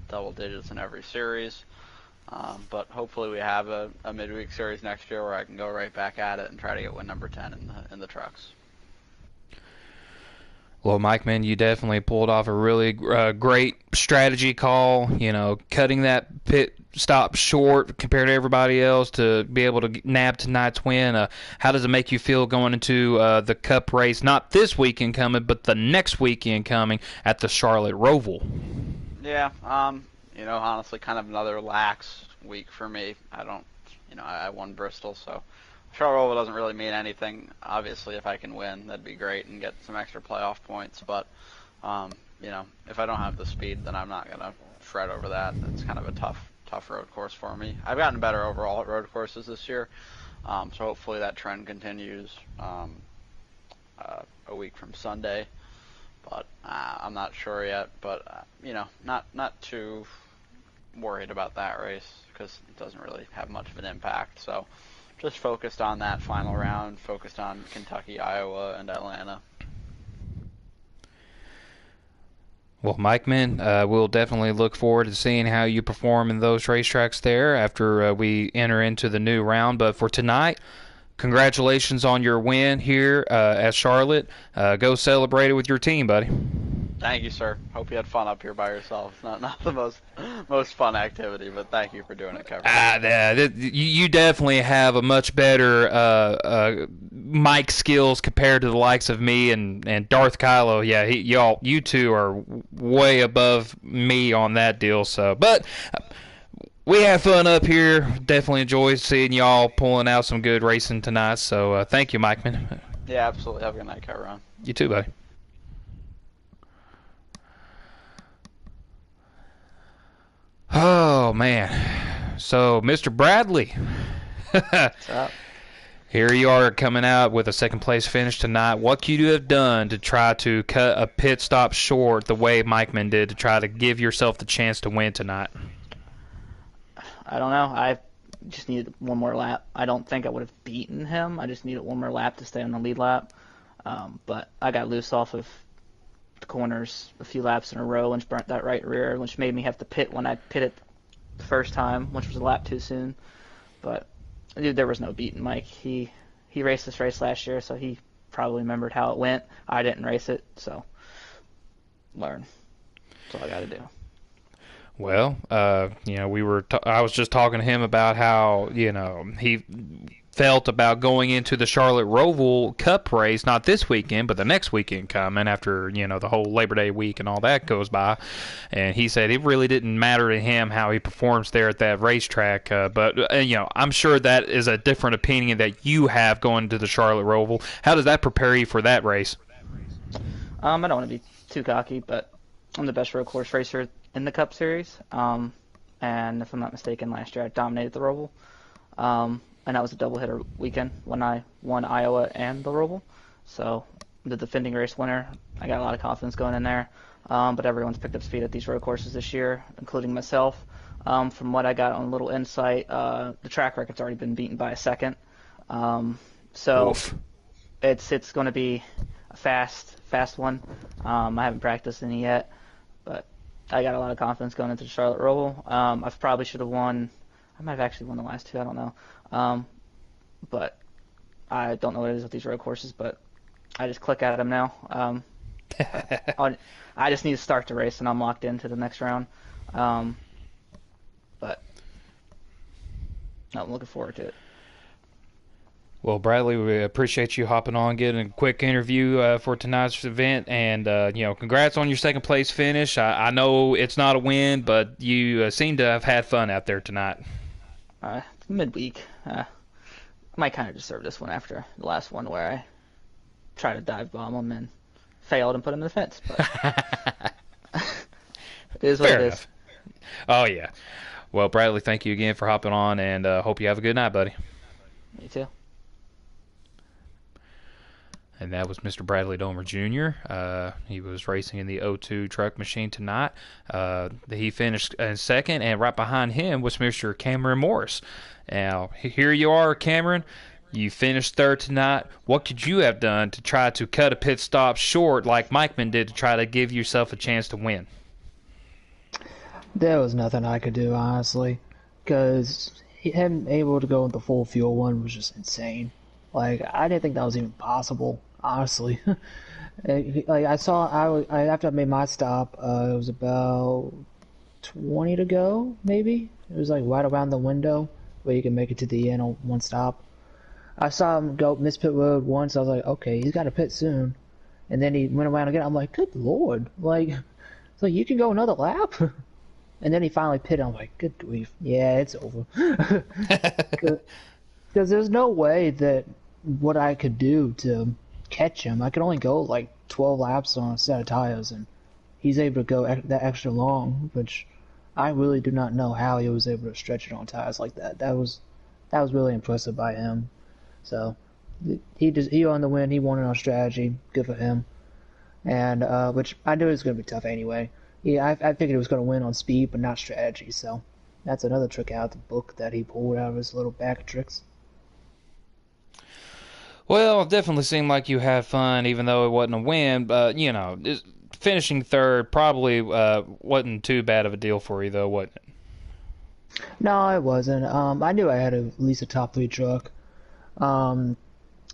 double digits in every series. But hopefully we have a midweek series next year where I can go right back at it and try to get win number 10 in the trucks. Well, Mike, man, you definitely pulled off a really great strategy call. Cutting that pit stop short compared to everybody else to be able to nab tonight's win. How does it make you feel going into the Cup race? Not this weekend coming, but the next weekend coming at the Charlotte Roval. Yeah, honestly, kind of another lax week for me. I won Bristol, so Charlotte Roval doesn't really mean anything. Obviously, if I can win, that'd be great and get some extra playoff points. But, if I don't have the speed, then I'm not going to fret over that. It's kind of a tough road course for me. I've gotten better overall at road courses this year, so hopefully that trend continues a week from Sunday. But I'm not sure yet. But, not too worried about that race because it doesn't really have much of an impact. So just focused on that final round, focused on Kentucky, Iowa, and Atlanta. Well, Mike, man, we'll definitely look forward to seeing how you perform in those racetracks there after we enter into the new round. But for tonight, congratulations on your win here at Charlotte. Go celebrate it with your team, buddy. Thank you, sir. Hope you had fun up here by yourself. It's not the most fun activity, but thank you for doing it, Kevin. You definitely have a much better mic skills compared to the likes of me and Darth Kylo. Yeah, you two are way above me on that deal. So, but we have fun up here. Definitely enjoy seeing y'all pulling out some good racing tonight. So, thank you, Mike, man. Yeah, absolutely. Have a good night, Kevin. You too, buddy. Oh, man. So, Mr. Bradley. What's up? Here you are coming out with a second-place finish tonight. What could you have done to try to cut a pit stop short the way Mikeman did to try to give yourself the chance to win tonight? I don't know. I just needed one more lap. I don't think I would have beaten him. I just needed one more lap to stay on the lead lap. But I got loose off of the corners a few laps in a row and burnt that right rear, which made me have to pit when I pitted the first time, which was a lap too soon. But dude, there was no beating Mike. He raced this race last year, so he probably remembered how it went. I didn't race it, so learn. That's all I got to do. Well, I was just talking to him about how, he felt about going into the Charlotte Roval Cup race, not this weekend, but the next weekend coming after, the whole Labor Day week and all that goes by. And he said it really didn't matter to him how he performs there at that racetrack. But I'm sure that is a different opinion that you have going to the Charlotte Roval. How does that prepare you for that race? I don't want to be too cocky, but I'm the best road course racer in the Cup Series. And if I'm not mistaken, last year I dominated the Roval. And that was a doubleheader weekend when I won Iowa and the Roval. So the defending race winner, I got a lot of confidence going in there. But everyone's picked up speed at these road courses this year, including myself. From what I got on a little insight, the track record's already been beaten by a second. So Oof. it's going to be a fast one. I haven't practiced any yet, but I got a lot of confidence going into the Charlotte Roval. I probably should have won. I might have actually won the last two. I don't know. But I don't know what it is with these road courses, but I just click at them now. I just need to start the race, and I'm locked into the next round. But I'm looking forward to it. Well, Bradley, we appreciate you hopping on, getting a quick interview for tonight's event, and congrats on your second place finish. I know it's not a win, but you seem to have had fun out there tonight. It's midweek. I might kind of deserve this one after the last one where I tried to dive bomb him and failed and put him in the fence. But it is what Fair it enough. is. Oh, yeah. Well, Bradley, thank you again for hopping on, and hope you have a good night, buddy. Me too. and that was Mr. Bradley Domer Jr. He was racing in the O2 truck machine tonight. He finished in second, and right behind him was Mr. Cameron Morris. Now, here you are, Cameron. You finished third tonight. What could you have done to try to cut a pit stop short like Mikeman did to try to give yourself a chance to win? There was nothing I could do, honestly, because him able to go with the full fuel one was just insane. Like, I didn't think that was even possible, honestly. Like, after I made my stop, it was about 20 to go, maybe? It was like right around the window where you can make it to the end on one stop. I saw him go miss pit road once. I was like, okay, he's got to pit soon. And then he went around again. I'm like, good lord. Like, it's like, you can go another lap? And then he finally pitted. I'm like, good grief. Yeah, it's over. Because there's no way that what I could do to catch him. I could only go like 12 laps on a set of tires, and he's able to go that extra long, which I really do not know how he was able to stretch it on tires like that. That was really impressive by him. So he won the win. He won it on strategy. Good for him. And which I knew it was going to be tough anyway. Yeah, I figured he was going to win on speed, but not strategy. So that's another trick out of the book that he pulled out of his little bag of tricks. Well, it definitely seemed like you had fun, even though it wasn't a win. But, finishing third probably wasn't too bad of a deal for you, though, wasn't it? No, it wasn't. I knew I had at least a top 3 truck.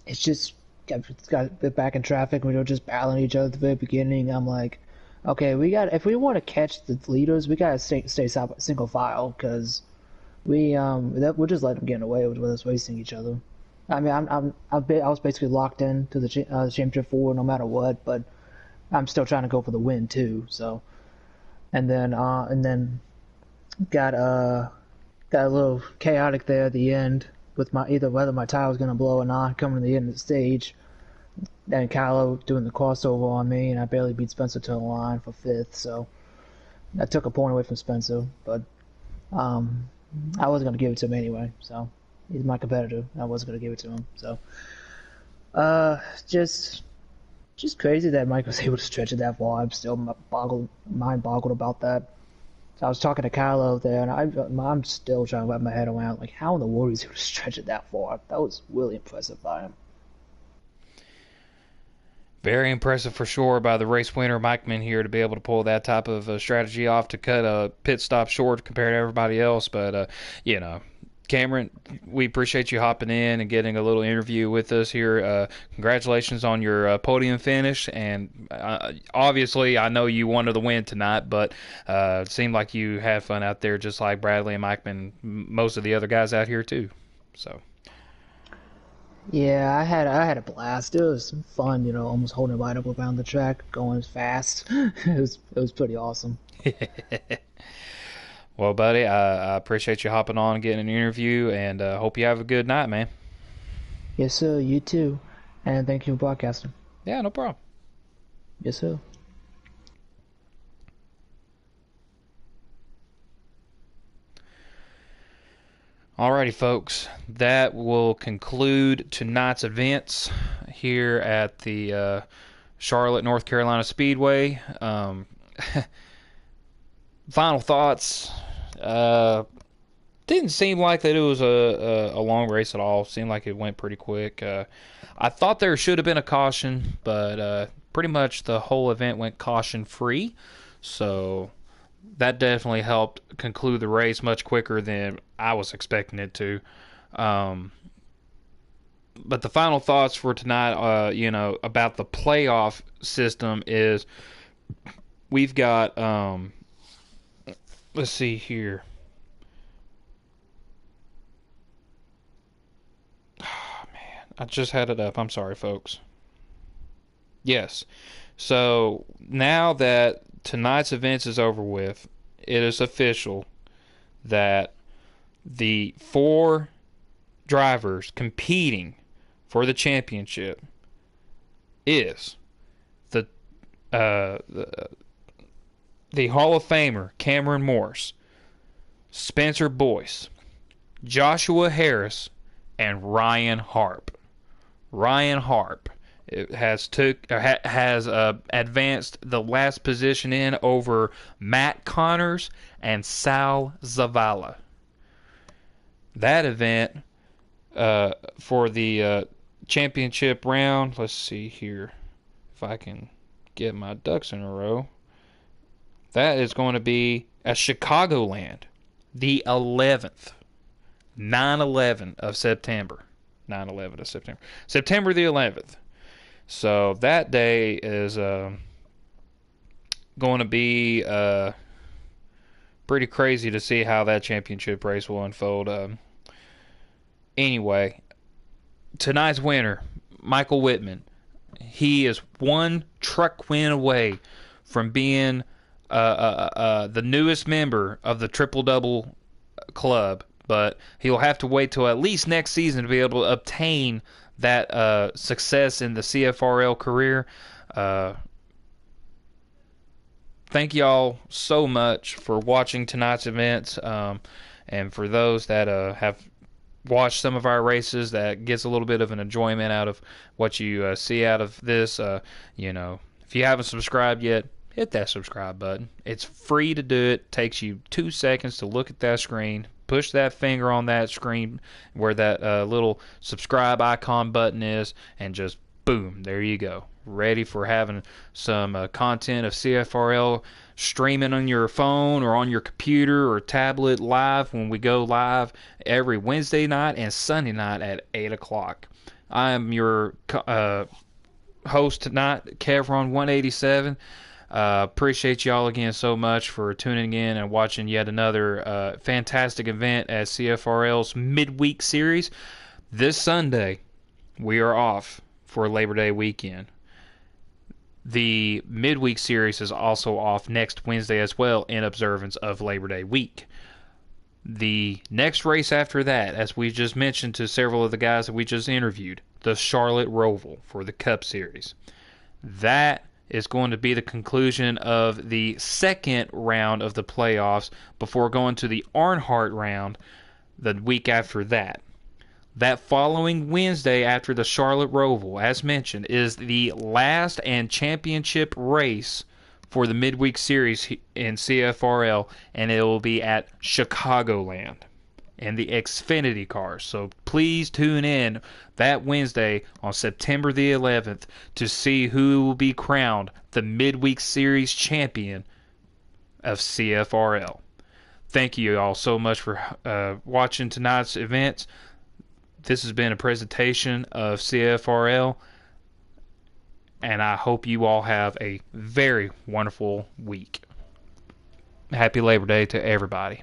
It's just got a bit back in traffic. We were just battling each other at the very beginning. I'm like, okay, if we want to catch the leaders, we gotta stay single file, because we'll just let them get away with us racing each other. I mean, I was basically locked in to the championship 4 no matter what, but I'm still trying to go for the win too. So, and then got a little chaotic there at the end with whether my tire was gonna blow or not coming to the end of the stage. Then Kylo doing the crossover on me, and I barely beat Spencer to the line for 5th. So I took a point away from Spencer, but I wasn't gonna give it to him anyway. So. He's my competitor. I wasn't going to give it to him. So, just crazy that Mike was able to stretch it that far. I'm still mind boggled about that. So I was talking to Kylo there, and I'm still trying to wrap my head around, like, how in the world is he able to stretch it that far? That was really impressive by him. Very impressive for sure by the race winner, Mikeman, here to be able to pull that type of strategy off to cut a pit stop short compared to everybody else. But, Cameron, we appreciate you hopping in and getting a little interview with us here. Congratulations on your podium finish, and obviously I know you wanted to win tonight, but it seemed like you had fun out there just like Bradley and Mikeman, most of the other guys out here too. So. Yeah, I had a blast. It was fun, almost holding it right up around the track, going fast. It was pretty awesome. Well, buddy, I appreciate you hopping on and getting an interview, and hope you have a good night, man. Yes, sir. You too. And thank you for broadcasting. Yeah, no problem. Yes, sir. Alrighty, folks. That will conclude tonight's events here at the Charlotte, North Carolina Speedway. Final thoughts. Didn't seem like that it was a long race at all. Seemed like it went pretty quick. I thought there should have been a caution, but pretty much the whole event went caution-free. So that definitely helped conclude the race much quicker than I was expecting it to. But the final thoughts for tonight, about the playoff system is we've got... let's see here. Oh, man. I just had it up. I'm sorry, folks. Yes. So, now that tonight's events is over with, it is official that the 4 drivers competing for the championship is the Hall of Famer Cameron Morse, Spencer Boyce, Joshua Harris, and Ryan Harp. Ryan Harp It has advanced the last position in over Matt Connors and Sal Zavala. That event for the championship round, let's see here if I can get my ducks in a row. That is going to be at Chicagoland, the 11th, 9/11 of September. 9/11 of September. September the 11th. So that day is going to be pretty crazy to see how that championship race will unfold. Anyway, tonight's winner, Michael Whitman. He is one truck win away from being the newest member of the Triple Double Club, but he'll have to wait till at least next season to be able to obtain that success in the CFRL career. Thank y'all so much for watching tonight's events, and for those that have watched some of our races, that gets a little bit of an enjoyment out of what you see out of this. If you haven't subscribed yet, hit that subscribe button. It's free to do it. Takes you 2 seconds to look at that screen. Push that finger on that screen where that little subscribe icon button is, and just boom, there you go. Ready for having some content of CFRL streaming on your phone or on your computer or tablet live when we go live every Wednesday night and Sunday night at 8 o'clock. I am your host tonight, Kevron187. Appreciate y'all again so much for tuning in and watching yet another fantastic event at CFRL's Midweek Series. This Sunday, we are off for Labor Day weekend. The Midweek Series is also off next Wednesday as well in observance of Labor Day week. The next race after that, as we just mentioned to several of the guys that we just interviewed, the Charlotte Roval for the Cup Series. That is going to be the conclusion of the second round of the playoffs before going to the Earnhardt round the week after that. That following Wednesday after the Charlotte Roval, as mentioned, is the last and championship race for the Midweek Series in CFRL, and it will be at Chicagoland and the Xfinity cars. So please tune in that Wednesday on September the 11th to see who will be crowned the Midweek Series champion of CFRL. Thank you all so much for watching tonight's events. This has been a presentation of CFRL, and I hope you all have a very wonderful week. Happy Labor Day to everybody.